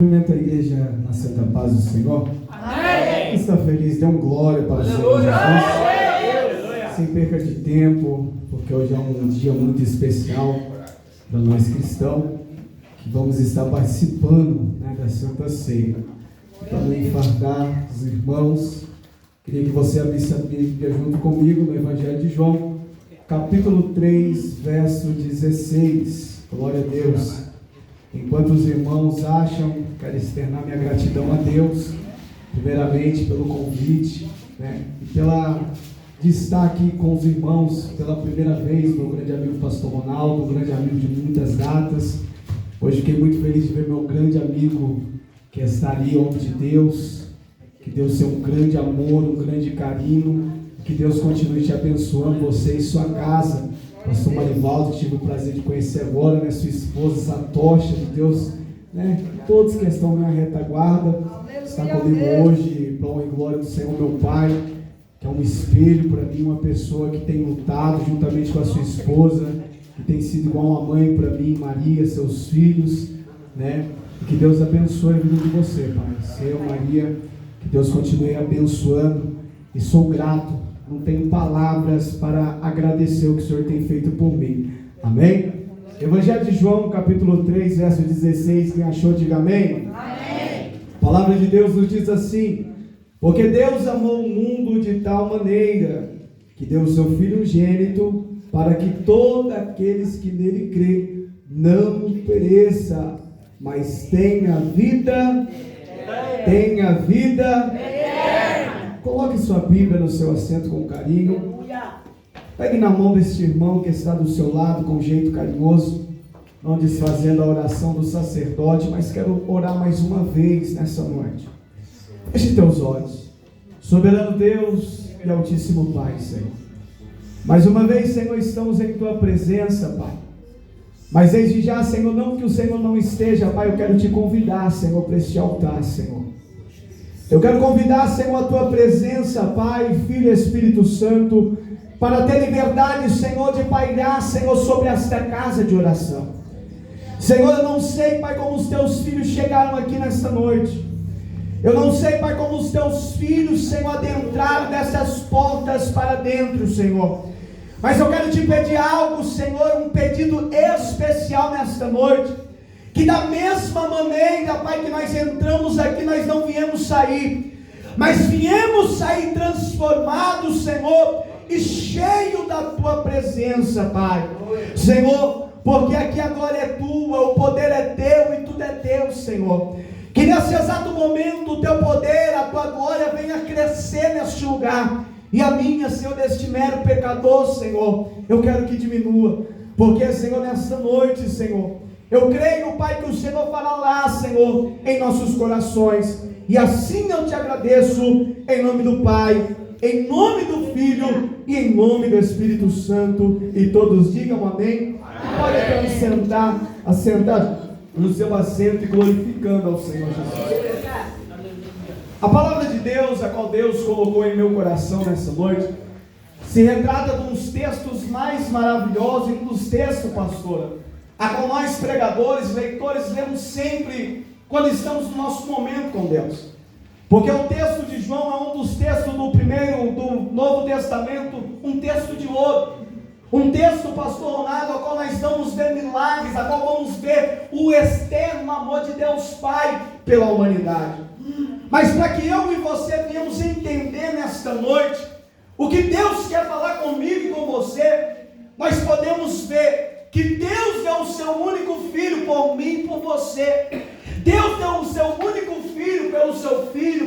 Cumprimento a igreja na Santa Paz do Senhor. Amém. Está feliz, dê um glória para o Senhor Jesus. Sem perca de tempo, porque hoje é um dia muito especial para nós cristãos, que vamos estar participando, da Santa Ceia. Para não enfardar os irmãos, queria que você abrisse a Bíblia junto comigo no Evangelho de João, capítulo 3, verso 16. Glória a Deus. Enquanto os irmãos acham, quero externar minha gratidão a Deus, primeiramente pelo convite, e de estar aqui com os irmãos pela primeira vez, meu grande amigo pastor Ronaldo, grande amigo de muitas datas. Hoje fiquei muito feliz de ver meu grande amigo que está ali, homem de Deus, que Deus tenha um grande amor, um grande carinho, que Deus continue te abençoando, você e sua casa. Pastor Marivaldo, tive o prazer de conhecer agora, sua esposa, essa tocha de Deus, todos que estão na retaguarda, está comigo hoje, para a honra e glória do Senhor, meu Pai, que é um espelho para mim, uma pessoa que tem lutado juntamente com a sua esposa, que tem sido igual uma mãe para mim, Maria, seus filhos, e que Deus abençoe a vida de você, Pai, seu, Maria, que Deus continue abençoando, e sou grato. Não tenho palavras para agradecer o que o Senhor tem feito por mim. Amém? Evangelho de João, capítulo 3, verso 16. Quem achou, diga amém. Amém. A palavra de Deus nos diz assim: porque Deus amou o mundo de tal maneira que deu o seu Filho unigênito, para que todos aqueles que nele crê não pereça, mas tenha vida eterna. Coloque sua Bíblia no seu assento com carinho. Pegue na mão deste irmão que está do seu lado com jeito carinhoso, não desfazendo a oração do sacerdote, mas quero orar mais uma vez nessa noite. Feche teus olhos. Soberano Deus e Altíssimo Pai, Senhor. Mais uma vez, Senhor, estamos em Tua presença, Pai. Mas desde já, Senhor, não que o Senhor não esteja, Pai, eu quero te convidar, Senhor, para este altar, Senhor. Eu quero convidar, Senhor, a Tua presença, Pai, Filho e Espírito Santo, para ter liberdade, Senhor, de pairar, Senhor, sobre esta casa de oração. Senhor, eu não sei, Pai, como os Teus filhos chegaram aqui nesta noite. Eu não sei, Pai, como os Teus filhos, Senhor, adentraram dessas portas para dentro, Senhor. Mas eu quero te pedir algo, Senhor, um pedido especial nesta noite. Que da mesma maneira, Pai, que nós entramos aqui, nós não viemos sair, mas viemos sair transformados, Senhor, e cheio da Tua presença, Pai. Senhor, porque aqui a glória é Tua, o poder é Teu e tudo é Teu, Senhor. Que nesse exato momento o Teu poder, a Tua glória venha crescer neste lugar. E a minha, Senhor, deste mero pecador, Senhor, eu quero que diminua. Porque, Senhor, nesta noite, Senhor, eu creio, Pai, que o Senhor falará, Senhor, em nossos corações. E assim eu te agradeço, em nome do Pai, em nome do Filho e em nome do Espírito Santo. E todos digam amém. Pode até assentar no seu assento e glorificando ao Senhor Jesus. A palavra de Deus, a qual Deus colocou em meu coração nessa noite, se retrata de uns textos mais maravilhosos, um dos textos, pastora, a qual nós pregadores, leitores, lemos sempre quando estamos no nosso momento com Deus. Porque o texto de João é um dos textos do Novo Testamento, um texto de ouro. Um texto, pastor Ronaldo, a qual nós vamos ver milagres, a qual vamos ver o externo amor de Deus Pai pela humanidade. Mas para que eu e você venhamos entender nesta noite o que Deus quer falar comigo e com você, nós podemos ver que Deus deu o seu único filho por mim e por você. Deus deu o seu único filho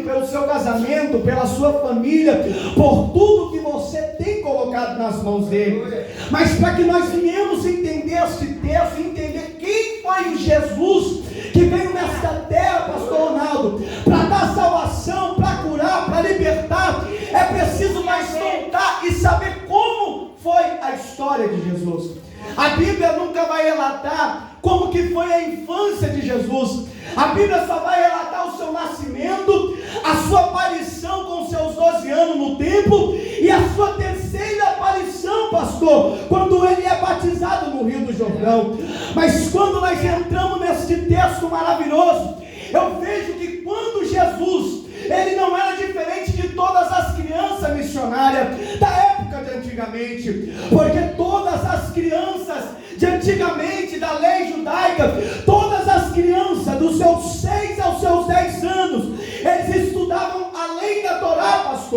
pelo seu casamento, pela sua família, por tudo que você tem colocado nas mãos dele. Mas para que nós venhamos entender este texto, entender quem foi o Jesus que veio nesta terra, pastor Ronaldo, para dar salvação, para curar, para libertar, é preciso mais voltar e saber como foi a história de Jesus. A Bíblia nunca vai relatar como que foi a infância de Jesus. A Bíblia só vai relatar o seu nascimento, a sua aparição com seus 12 anos no templo e a sua terceira aparição, pastor, quando ele é batizado no Rio do Jordão. Mas quando nós entramos nesse texto maravilhoso, eu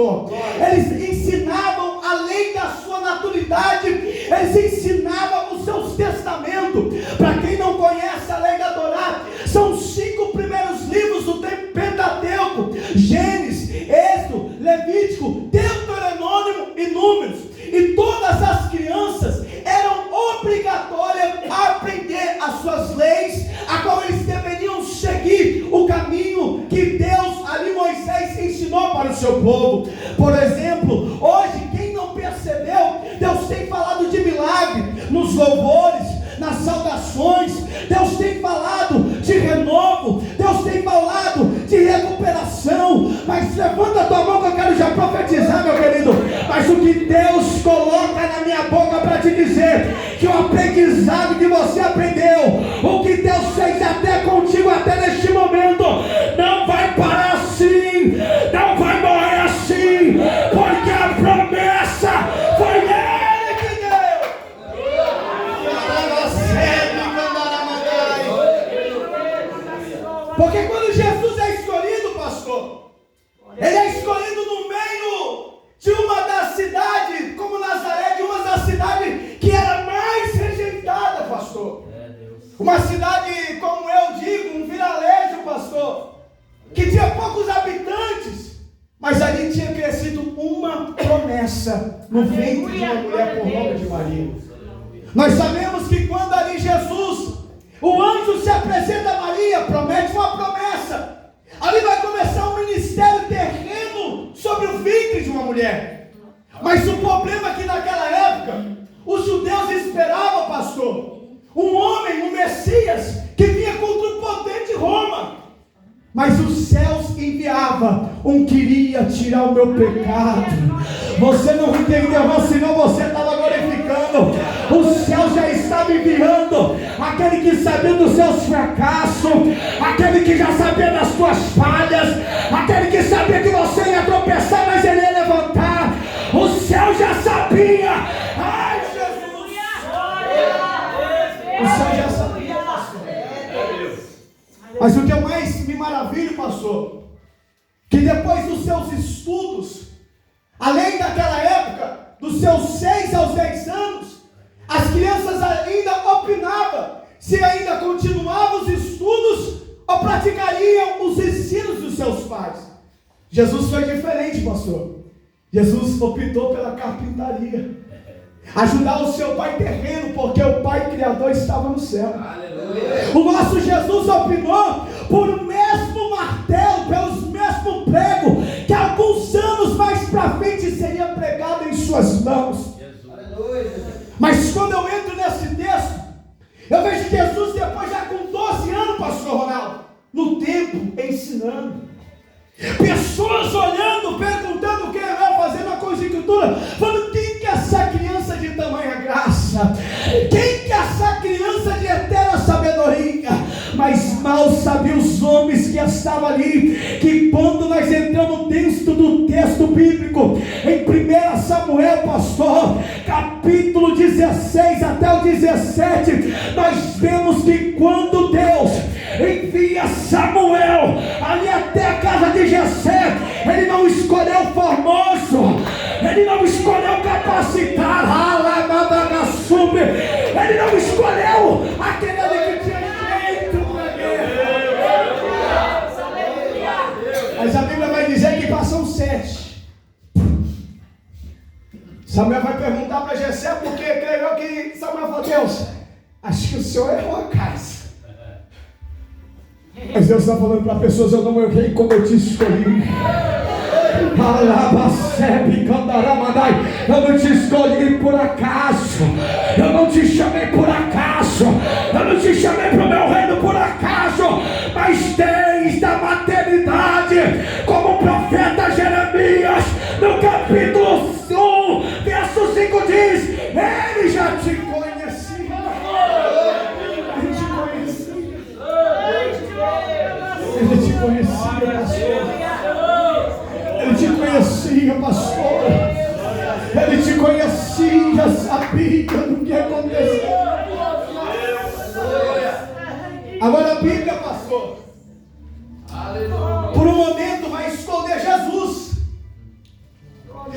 pastor. Eles ensinavam além da sua naturalidade, eles ensinavam os seus testamentos. Para quem não conhece a lei da Torá, são os 5 primeiros livros do Pentateuco: Gênesis, Êxodo, Levítico, Deuteronômio e Números. E todas as crianças eram obrigatórias a aprender as suas leis, a qual eles deveriam seguir o caminho que Deus, ali Moisés, ensinou para o seu povo. Por exemplo, hoje, quem não percebeu, Deus tem falado de milagre nos louvores, nas saudações. Deus tem falado de renovo, Deus tem falado de recuperação. Mas levanta a tua mão que eu quero já profetizar, meu querido. Mas o que Deus coloca na minha boca para te dizer, que o aprendizado que você aprendeu, o que Deus fez até contigo, até neste momento, não vai parar assim, não vai morrer assim, porque a promessa foi Ele que deu. Porque quando Jesus é escolhido, pastor, Ele é escolhido no meio de uma das cidades, como Nazaré, de uma das cidades que era mais rejeitada, pastor. Uma cidade, como eu digo, um vilarejo, pastor, que tinha poucos habitantes, mas ali tinha crescido uma promessa no ventre de uma mulher por nome de Maria. Nós sabemos que quando ali Jesus, o anjo se apresenta a Maria, promete uma promessa. Ali vai começar um ministério terreno sobre o ventre de uma mulher. Mas o problema é que naquela época, os judeus esperavam, pastor, um homem, um Messias, que vinha contra o poder de Roma. Mas os céus enviava um que iria tirar o meu pecado. Você não entendeu, mas senão você estava glorificando. O céu já estava enviando aquele que sabia dos seus fracassos, aquele que já sabia das suas falhas, aquele que sabia que você ia tropeçar, mas ele ia levantar. O céu já sabia. Ai, Jesus! O céu já sabia, pastor. Mas o que eu mais me maravilho, pastor, que depois dos seus estudos, além daquela época, dos seus 6 aos 10 anos, as crianças ainda opinavam se ainda continuavam os estudos ou praticariam os ensinos dos seus pais. Jesus foi diferente, pastor. Jesus optou pela carpintaria, ajudar o seu pai terreno, porque o pai criador estava no céu. Aleluia. O nosso Jesus optou por o mesmo martelo, pelos mesmos pregos, que alguns anos mais para frente seria pregado em suas mãos. Aleluia. Mas quando eu entro nesse texto, eu vejo Jesus depois já com 12 anos, pastor Ronaldo, no templo, ensinando. Pessoas olhando, perguntando o que ele vai fazer na conjectura, falando: quem que é essa criança de tamanha graça? Quem que é essa criança de eterna sabedoria? Mas mal sabiam os homens que estavam ali, que quando nós entramos dentro do texto bíblico, em 1 Samuel, pastor, capítulo 16 até o 17, nós vemos que quando Deus envia Samuel ali até a casa de Jessé, ele não escolheu formoso, ele não escolheu capacitado, ele não escolheu aquele ali que tinha jeito para guerra. Mas a Bíblia vai dizer que passam 7. Samuel vai perguntar para Jessé, porque creio que Samuel falou: Deus, acho que o senhor errou a casa. Mas Deus está falando para pessoas: eu não errei como eu te escolhi. Eu não te escolhi por acaso, eu não te chamei por acaso, eu não te chamei para o meu reino por acaso, mas desde a maternidade, como o profeta Jeremias, no capítulo 1, verso 5 diz: ele já te conhecia, ele te conhecia, pastor. Ele te conhecia, pastor. Ele te conhecia, sabia do que aconteceu. Agora a Bíblia, pastor, por um momento vai esconder Jesus.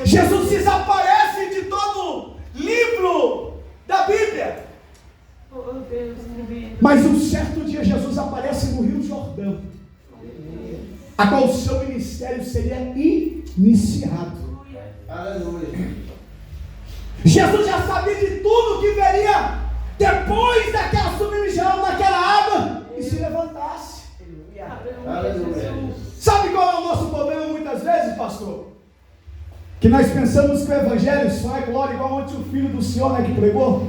Jesus desaparece de todo livro da Bíblia. Mas um certo dia Jesus aparece no Rio Jordão, a qual o seu ministério seria iniciado. Aleluia. Jesus já sabia de tudo que veria depois daquela submergão naquela água e se levantasse. Aleluia. Sabe qual é o nosso problema muitas vezes, pastor? Que nós pensamos que o Evangelho só é glória, igual ontem o filho do Senhor, né, que pregou,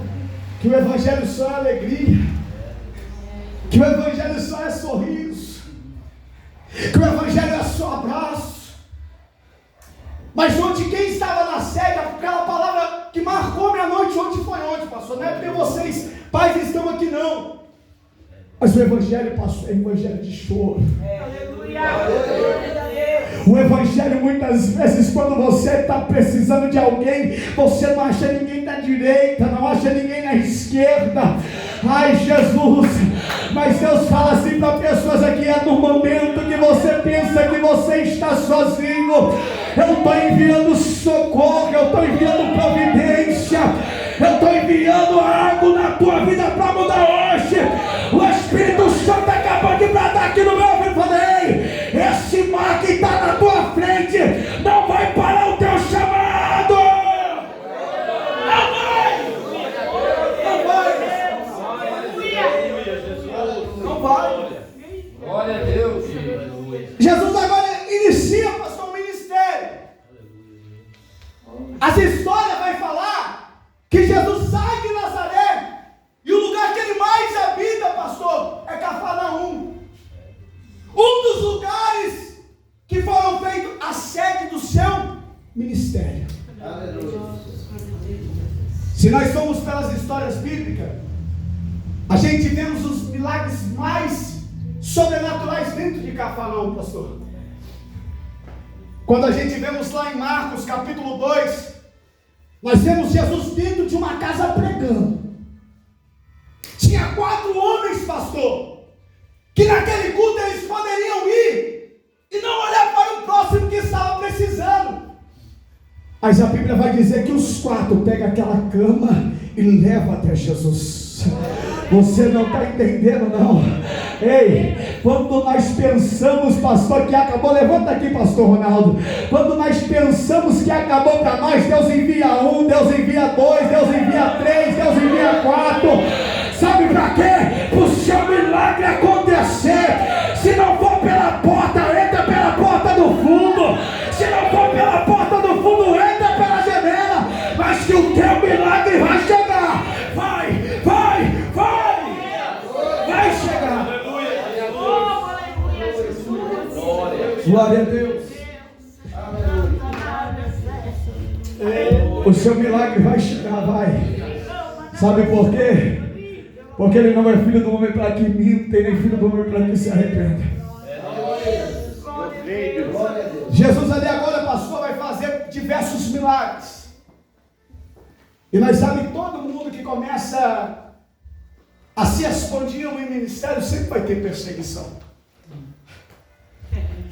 que o Evangelho só é alegria, que o Evangelho só é sorriso, que o Evangelho é só abraço. Mas ontem quem estava na sede, aquela palavra que marcou minha noite ontem foi ontem, pastor. Não é porque vocês, pais, estão aqui não. Mas o Evangelho, pastor, é Evangelho de choro. O Evangelho muitas vezes, quando você está precisando de alguém, você não acha ninguém da direita, não acha ninguém na esquerda. Ai, Jesus! Mas Deus fala assim para pessoas aqui: é no momento que você pensa que você está sozinho, eu estou enviando socorro, eu estou enviando providência, eu estou enviando algo na tua vida para mudar hoje. O Espírito Santo acabou de bradar aqui no meu ouvido. Falei: esse mar que está na tua frente não vai parar o teu chamado. Não vai. Não vai. Glória a Deus. Jesus agora inicia, pastor, o ministério. As histórias vai falar que Jesus sai de Nazaré e o lugar que ele mais habita, pastor, é Cafarnaum. Um dos lugares que foram feitos a sede do seu ministério. Aleluia. Se nós formos pelas histórias bíblicas, a gente vemos os milagres mais sobrenaturais dentro de Cafarnaum, pastor. Quando a gente vemos lá em Marcos capítulo 2, nós vemos Jesus dentro de uma casa pregando. Tinha 4 homens, pastor, que naquele culto eles poderiam ir e não olhar para o próximo que estava precisando. Mas a Bíblia vai dizer que os 4 pegam aquela cama e levam até Jesus. Você não está entendendo, não. Ei, quando nós pensamos, pastor, que acabou, levanta aqui, pastor Ronaldo. Quando nós pensamos que acabou para nós, Deus envia 1, Deus envia 2, Deus envia 3, Deus envia 4. Sabe para quê? Para o seu milagre acontecer. Se não for pela porta, entra pela porta do fundo. Se não for pela porta do fundo, entra pela janela. Mas que o teu milagre vai chegar. Vai chegar. Glória a Deus. O seu milagre vai chegar, vai. Sabe por quê? Porque ele não é filho do homem para que minta, nem filho do homem para que se arrependa. Jesus ali agora, pastor, vai fazer diversos milagres. E nós sabemos que todo mundo que começa a se expandir no ministério sempre vai ter perseguição.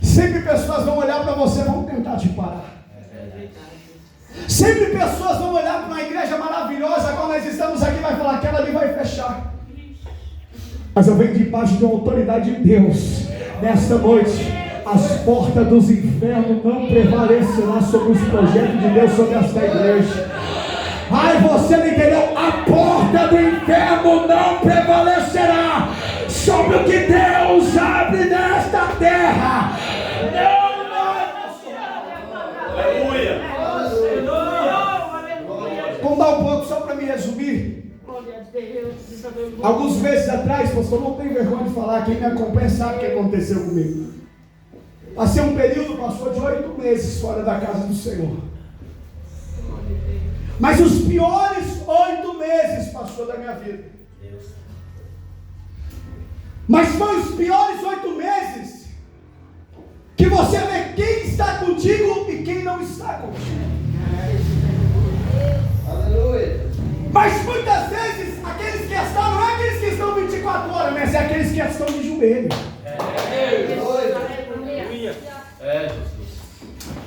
Sempre pessoas vão olhar para você e vão tentar te parar. Sempre pessoas vão olhar para uma igreja maravilhosa, quando nós estamos aqui, vai falar: aquela ali vai fechar. Mas eu venho debaixo de uma autoridade de Deus. Nesta noite, as portas dos infernos não prevalecerão sobre os projetos de Deus sobre esta igreja. Ai, você não entendeu? A porta do inferno não prevalecerá sobre o que Deus abre nesta terra. Aleluia. Vamos dar um pouco só para me resumir. Alguns meses atrás, pastor, não tenho vergonha de falar, quem me acompanha sabe o que aconteceu comigo. Passei um período, pastor, de 8 meses fora da casa do Senhor. Mas os piores 8 meses, pastor, da minha vida. Mas foi os piores 8 meses que você vê quem está contigo e quem não está contigo. Aleluia. Mas muitas vezes, aqueles que estão, não é aqueles que estão 24 horas, mas é aqueles que estão de joelho.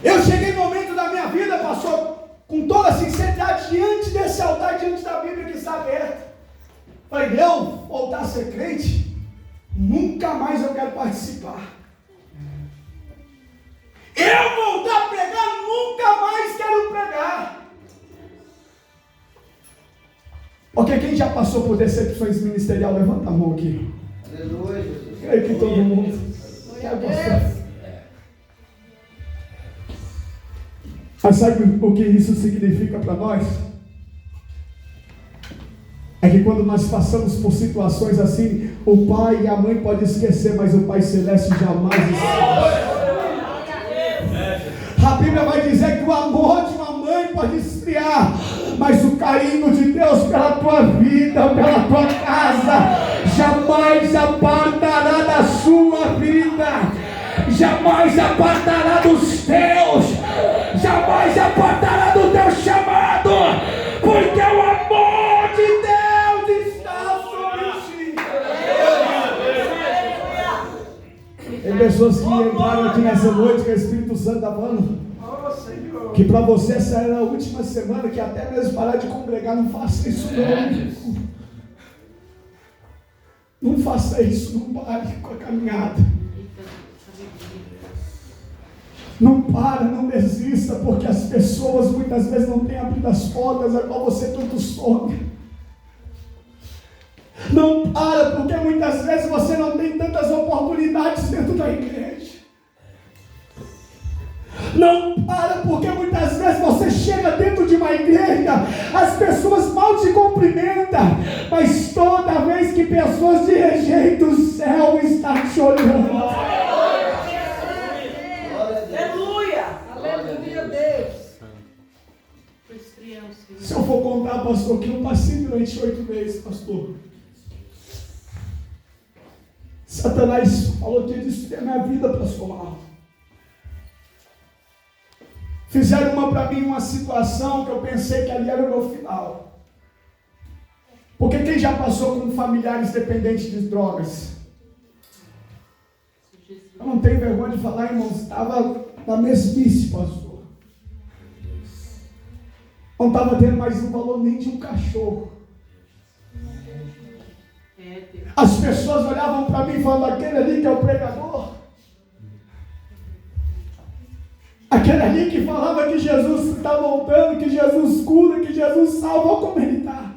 Eu cheguei no momento da minha vida, pastor, Ok, quem já passou por decepções ministeriais, levanta a mão aqui. Aleluia, Jesus. Creio que todo mundo já passou. Mas sabe o que isso significa para nós? É que quando nós passamos por situações assim, o pai e a mãe podem esquecer, mas o Pai Celeste jamais esquece. A Bíblia vai dizer que o amor de uma mãe pode esfriar, mas o carinho de Deus pela tua vida, pela tua casa, jamais apartará da sua vida, jamais apartará dos teus, jamais apartará do teu chamado, porque o amor de Deus está sobre ti. Tem pessoas que entraram aqui nessa noite que o Espírito Santo está falando que para você essa era a última semana, que até mesmo parar de congregar, não faça isso não. Não faça isso, não pare com a caminhada. Não para, não desista, porque as pessoas muitas vezes não têm abrido as portas a qual você tanto sonha. Não para, porque muitas vezes você não tem tantas oportunidades dentro da igreja. Não para, porque muitas vezes você chega dentro de uma igreja, as pessoas mal te cumprimentam, mas toda vez que pessoas te rejeitam, o céu está te olhando. Aleluia! Aleluia, Deus! Se eu for contar, pastor, que eu passei durante 8 meses, pastor. Satanás falou que ia destruir a minha vida para sua alma. Fizeram para mim uma situação que eu pensei que ali era o meu final. Porque quem já passou com familiares dependentes de drogas? Eu não tenho vergonha de falar, irmãos, estava na mesmice, pastor. Não estava tendo mais um valor nem de um cachorro. As pessoas olhavam para mim e falavam, aquele ali que é o pregador. Aquele ali que falava que Jesus está voltando, que Jesus cura, que Jesus salva, olha como ele está.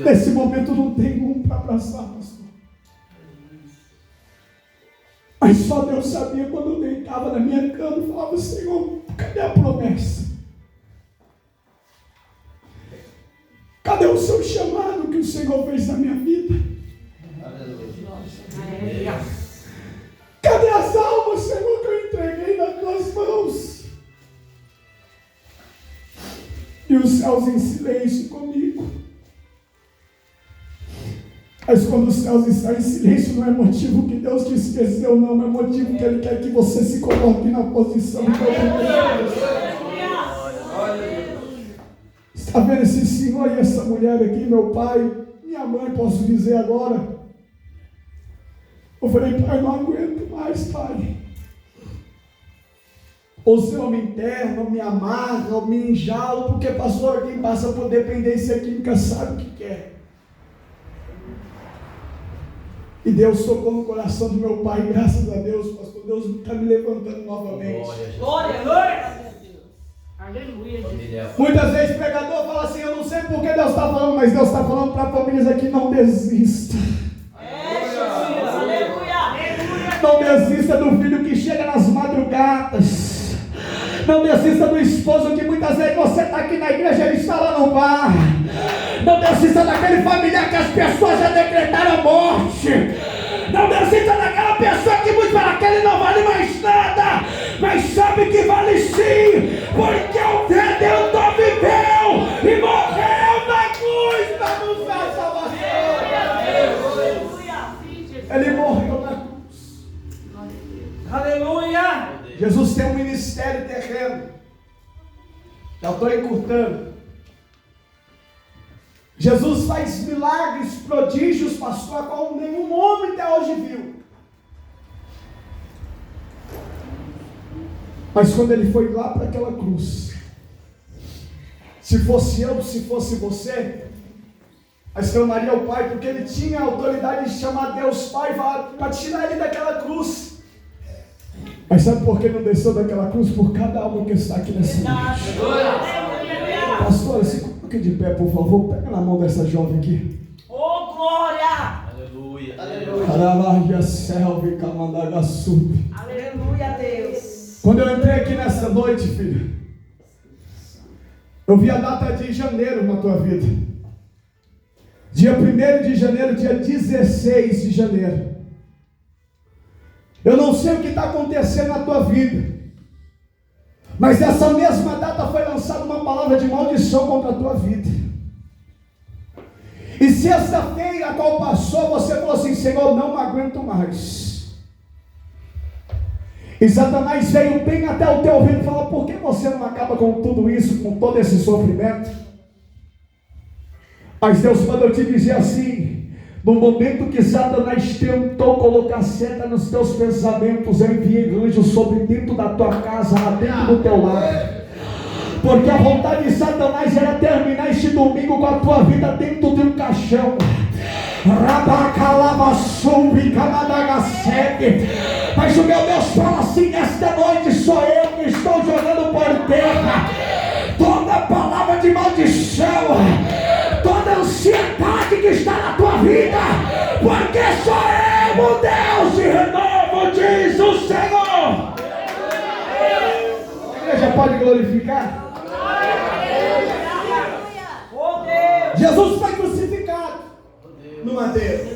Nesse momento não tem um para abraçar, pastor. Mas só Deus sabia quando eu deitava na minha cama e falava, Senhor, cadê a promessa? Cadê o seu chamado que o Senhor fez na minha vida? Cadê as almas, Senhor, que eu entreguei nas tuas mãos? E os céus em silêncio comigo. Mas quando os céus estão em silêncio, não é motivo que Deus te esqueceu, não. É motivo que Ele quer que você se coloque na posição que Deus. Está vendo esse senhor e essa mulher aqui, meu pai, minha mãe, posso dizer agora? Eu falei, pai, não aguento mais, pai. Ou se eu me interno, me amarro, ou me enjalo, porque pastor, quem passa por dependência química sabe o que quer. E Deus tocou no coração do meu pai, graças a Deus, pastor. Deus está me levantando novamente. Glória, glória. Aleluia. Muitas vezes o pregador fala assim, eu não sei por que Deus está falando, mas Deus está falando para famílias aqui, não desista. Não desista do filho que chega nas madrugadas. Não desista do esposo que muitas vezes você está aqui na igreja, ele está lá no bar. Não desista daquele familiar que as pessoas já decretaram a morte. Não desista daquela pessoa que muito para aquele não vale mais nada, mas sabe que vale sim, porque o Redentor viveu e morreu na cruz para nos dar salvação. Ele morreu na cruz. Aleluia. Jesus tem um ministério terreno. Já estou encurtando. Jesus faz milagres, prodígios, pastor, como nenhum homem até hoje viu. Mas quando ele foi lá para aquela cruz, se fosse eu, se fosse você, mas clamaria ao Pai, porque ele tinha a autoridade de chamar Deus Pai para tirar ele daquela cruz. Mas sabe por que não desceu daquela cruz? Por cada alma que está aqui nessa noite. Pastora, se coloque de pé, por favor. Pega na mão dessa jovem aqui. Oh, glória! Aleluia. Aleluia, selve, camandagaçu. Aleluia, Deus. Quando eu entrei aqui nessa noite, filho, eu vi a data de janeiro na tua vida. Dia 1º de janeiro, dia 16 de janeiro. Eu não sei o que está acontecendo na tua vida, mas nessa mesma data foi lançada uma palavra de maldição contra a tua vida. E sexta-feira, a qual passou, você falou assim: Senhor, não aguento mais. E Satanás veio bem até o teu ouvido e falou: por que você não acaba com tudo isso, com todo esse sofrimento? Mas Deus mandou te dizer assim: no momento que Satanás tentou colocar seta nos teus pensamentos, eu enviei anjos sobre dentro da tua casa, lá dentro do teu lar. Porque a vontade de Satanás era terminar este domingo com a tua vida dentro de um caixão. Mas o meu Deus fala assim: nesta noite sou eu que estou jogando por terra toda palavra de maldição, toda ansiedade que está na tua vida, porque sou eu o Deus de renovo, diz o Senhor. A igreja pode glorificar? Jesus foi crucificado no madeiro.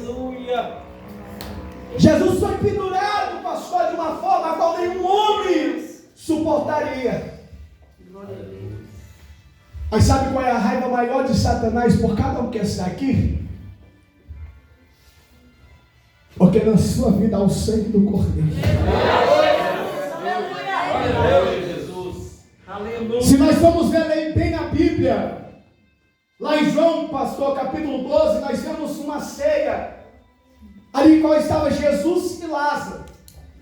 Jesus foi pendurado, pastor, de uma forma a qual nenhum homem suportaria. Mas sabe qual é a raiva maior de Satanás por cada um que está aqui? Porque na sua vida há o sangue do Cordeiro. Se nós formos ver bem na Bíblia, lá em João, pastor, capítulo 12, nós vemos uma ceia, ali em qual estava Jesus e Lázaro.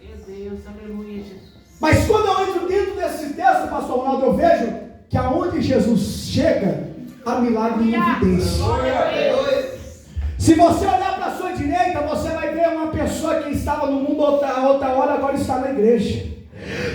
Meu Deus, aleluia, Jesus. Mas quando eu entro dentro desse texto, pastor Ronaldo, eu vejo que aonde Jesus chega, há milagre e evidência. Se você olhar para a sua direita, você vai ver uma pessoa que estava no mundo outra hora, agora está na igreja.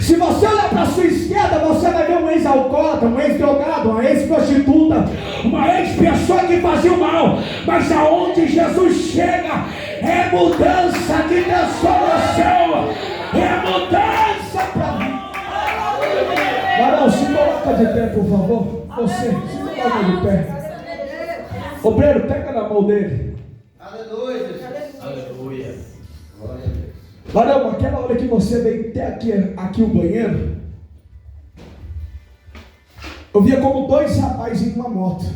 Se você olhar para a sua esquerda, você vai ver um ex-alcoólatra, um ex-drogado, uma ex-prostituta, uma ex-pessoa que fazia o mal. Mas aonde Jesus chega, é mudança de transformação, é mudança para mim. Varão, se coloca de pé, por favor. Você, se coloca de pé. Obreiro, pega na mão dele. Aleluia. Aleluia. Glória a Deus. Varão, aquela hora que você veio até aqui o banheiro, eu via como dois rapazes em uma moto.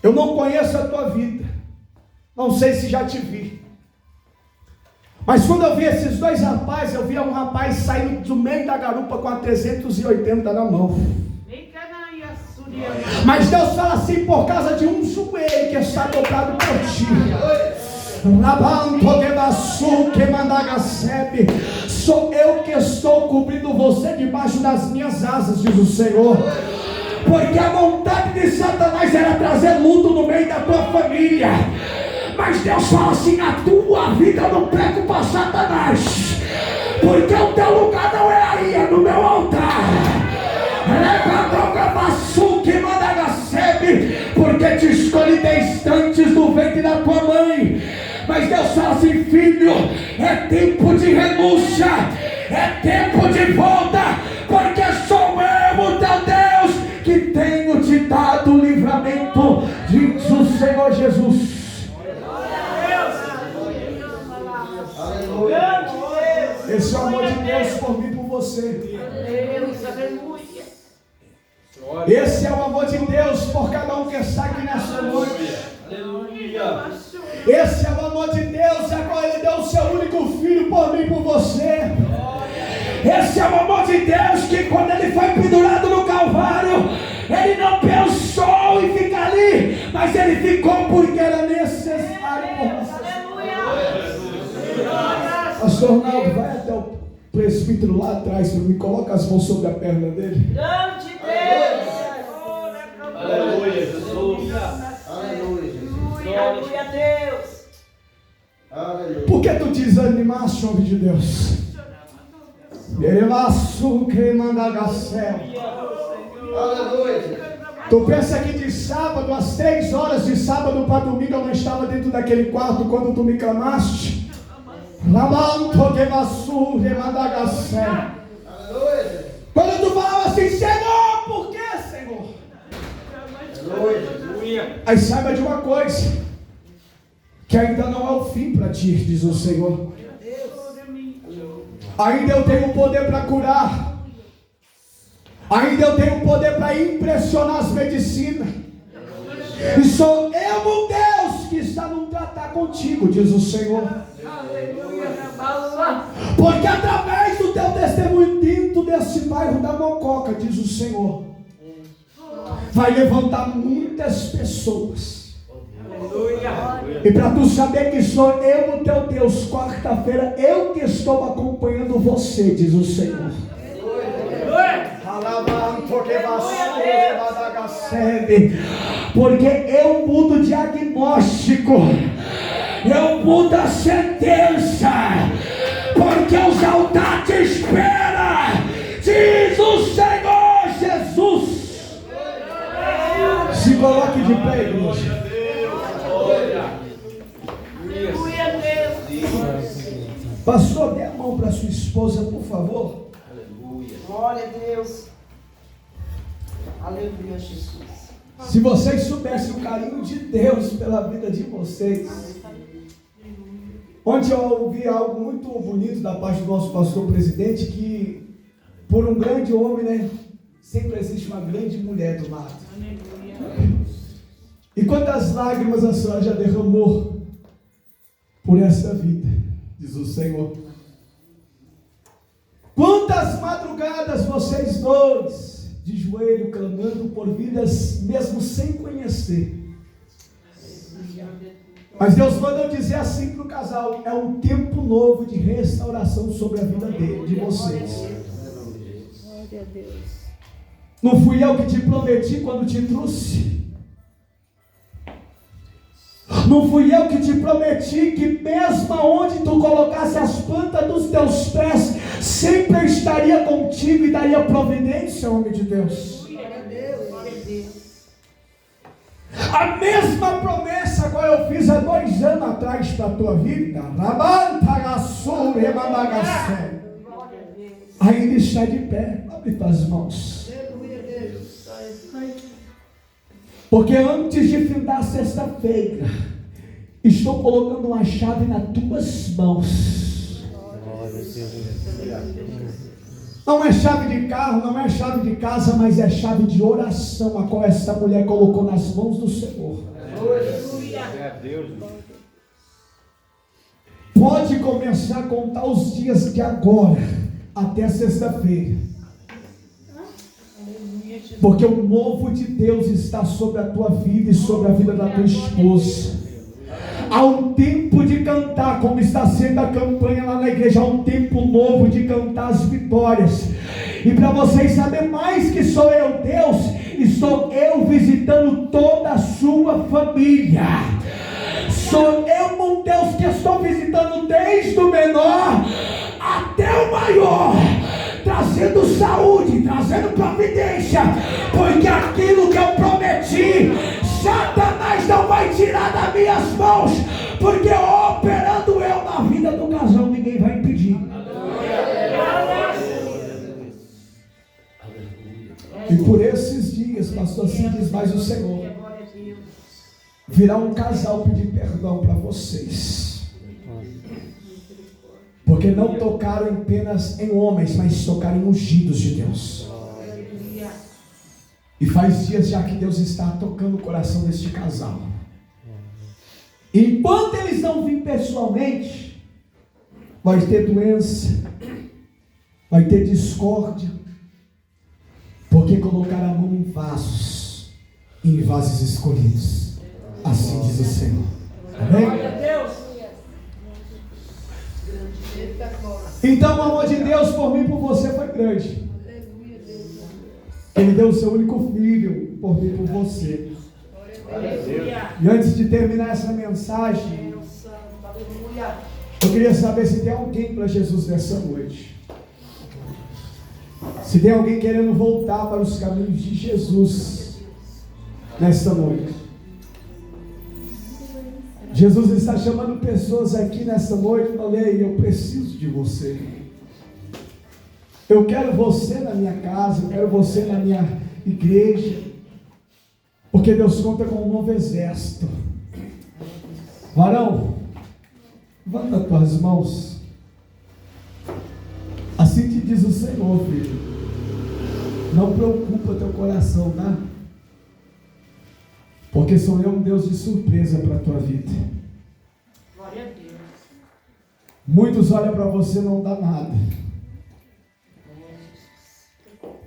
Eu não conheço a tua vida, não sei se já te vi, mas quando eu vi esses dois rapazes, eu via um rapaz saindo do meio da garupa com a 380 na mão. Mas Deus fala assim: por causa de um joelho que está dobrado por ti, sou eu que estou cobrindo você debaixo das minhas asas, diz o Senhor. Porque a vontade de Satanás era trazer luto no meio da tua família, mas Deus fala assim: a tua vida eu não prego para Satanás, porque o teu lugar não é aí, é no meu altar. Porque te escolhi desde antes do ventre da tua mãe. Mas Deus fala assim: filho, é tempo de renúncia, é tempo de volta, porque sou eu, o teu Deus, que tenho te dado livramento, diz o Senhor Jesus. Esse é o amor de Deus por mim e por você. Esse é o amor de Deus por cada um que está aqui nessa noite. Esse é o amor de Deus, a qual Ele deu o seu único filho por mim e por você. Esse é o amor de Deus, que quando Ele foi pendurado no Calvário, Ele não pensou em ficar ali, mas Ele ficou porque era necessário por nós. Pastor Ronaldo, vai até o presbítero lá atrás para mim, coloca as mãos sobre a perna dele. Grande Deus! Aleluia, Jesus. Aleluia, Jesus. Aleluia, Deus. Aleluia. Por que tu desanimaste, homem de Deus? Aleluia. Tu pensa que de sábado, às 3 horas de sábado para domingo, eu não estava dentro daquele quarto quando tu me clamaste? Quando tu falava assim, Senhor, por que, Senhor? Aí saiba de uma coisa, que ainda não é o fim para ti, diz o Senhor. Ainda eu tenho poder para curar. Ainda eu tenho poder para impressionar as medicinas. E sou eu, o Deus, que está no tratar contigo, diz o Senhor. Porque através do teu testemunho dentro desse bairro da Mococa, diz o Senhor, vai levantar muitas pessoas. E para tu saber que sou eu, o teu Deus, quarta-feira eu que estou acompanhando você, diz o Senhor. Porque eu mudo o diagnóstico, eu mudo a sentença, porque os altares te esperam, diz o Senhor Jesus. Se coloque de pé, igreja. Pastor, dê a mão para sua esposa, por favor. Glória a Deus. Aleluia, Jesus. Se vocês soubessem o carinho de Deus pela vida de vocês. Ontem eu ouvi algo muito bonito da parte do nosso pastor presidente, que por um grande homem, né, sempre existe uma grande mulher do lado. E quantas lágrimas a senhora já derramou por essa vida, diz o Senhor. Quantas madrugadas vocês dois de joelho clamando por vidas mesmo sem conhecer. Mas Deus manda eu dizer assim para o casal: é um tempo novo de restauração sobre a vida de vocês. Glória a Deus. Não fui eu que te prometi quando te trouxe? Não fui eu que te prometi que mesmo onde tu colocasse as plantas dos teus pés, sempre eu estaria contigo e daria providência, homem de Deus? A mesma promessa qual eu fiz há 2 anos atrás para a tua vida, ainda está de pé. Abre tuas mãos. Porque antes de findar sexta-feira, estou colocando uma chave nas tuas mãos. Não é chave de carro, não é chave de casa, mas é chave de oração, a qual essa mulher colocou nas mãos do Senhor. Pode começar a contar os dias de agora até sexta-feira, porque o novo de Deus está sobre a tua vida e sobre a vida da tua esposa. Há um tempo de cantar, como está sendo a campanha lá na igreja. Há um tempo novo de cantar as vitórias. E para vocês saberem mais que sou eu Deus, estou eu visitando toda a sua família. Sou eu um Deus que estou visitando desde o menor até o maior, trazendo saúde, trazendo providência, porque aquilo que eu prometi, Satanás não vai tirar das minhas mãos, porque operando eu na vida do casal, ninguém vai impedir. E por esses dias, pastor, assim diz mais o Senhor, virá um casal pedir perdão para vocês, porque não tocaram apenas em homens, mas tocaram em ungidos de Deus. E faz dias já que Deus está tocando o coração deste casal. Enquanto eles não virem pessoalmente, vai ter doença, vai ter discórdia, porque colocaram a mão em vasos, em vasos escolhidos. Assim diz o Senhor. Amém? Então o amor de Deus por mim e por você foi grande. Ele deu o seu único filho por mim e por você. E antes de terminar essa mensagem, eu queria saber se tem alguém para Jesus nessa noite. Se tem alguém querendo voltar para os caminhos de Jesus nesta noite, Jesus está chamando pessoas aqui nesta noite. Falei, eu preciso de você. Eu quero você na minha casa, eu quero você na minha igreja, porque Deus conta com um novo exército. Varão, levanta as tuas mãos. Assim te diz o Senhor, filho. Não preocupa teu coração, tá? Porque sou eu um Deus de surpresa para a tua vida. Glória a Deus. Muitos olham para você e não dá nada.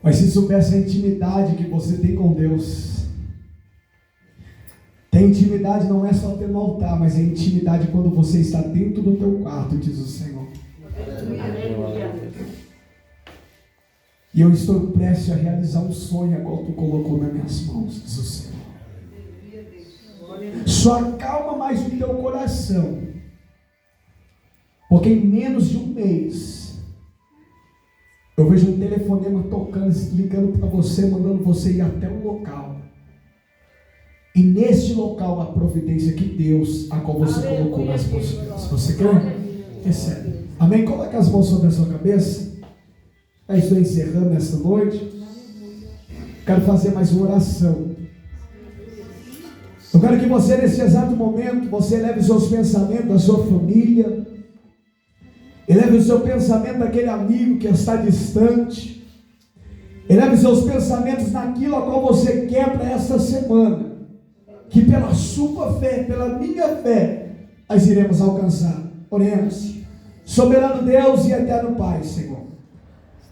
Mas se soubesse a intimidade que você tem com Deus. Ter intimidade não é só ter no altar, mas é intimidade quando você está dentro do teu quarto, diz o Senhor. Aleluia. E eu estou prestes a realizar um sonho a qual tu colocou nas minhas mãos, diz o Senhor. Só acalma mais o teu coração, porque em menos de um mês eu vejo um telefonema tocando, ligando para você, mandando você ir até o local. E neste local a providência que Deus, a qual você colocou nas mãos de Deus. Você quer? Recebe. Amém? Coloque as mãos sobre a sua cabeça. Eu estou encerrando nesta noite. Quero fazer mais uma oração. Eu quero que você, nesse exato momento, você eleve os seus pensamentos à sua família, eleve o seu pensamento daquele amigo que está distante, eleve os seus pensamentos naquilo a qual você quer para esta semana, que pela sua fé, pela minha fé, nós iremos alcançar. Oremos. Soberano Deus e eterno Pai, Senhor,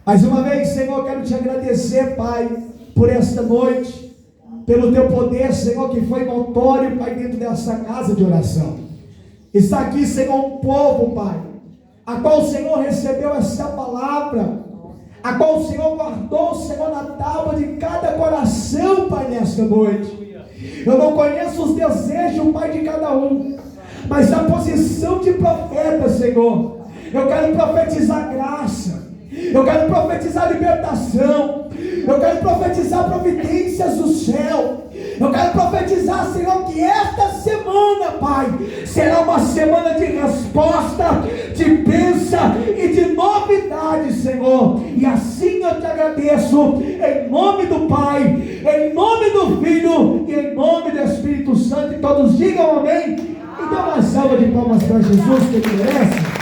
mais uma vez, Senhor, quero te agradecer, Pai, por esta noite, pelo teu poder, Senhor, que foi notório, Pai, dentro dessa casa de oração. Está aqui, Senhor, um povo, Pai, a qual o Senhor recebeu essa palavra, a qual o Senhor guardou, Senhor, na tábua de cada coração, Pai, nesta noite. Eu não conheço os desejos, Pai, de cada um, mas na posição de profeta, Senhor, eu quero profetizar graça, eu quero profetizar libertação, eu quero profetizar providências do céu, eu quero profetizar, Senhor, que esta semana, Pai, será uma semana de resposta, de bênção e de novidade, Senhor. E assim eu te agradeço, em nome do Pai, em nome do Filho e em nome do Espírito Santo. E todos digam amém. E dê uma salva de palmas para Jesus, que ele merece.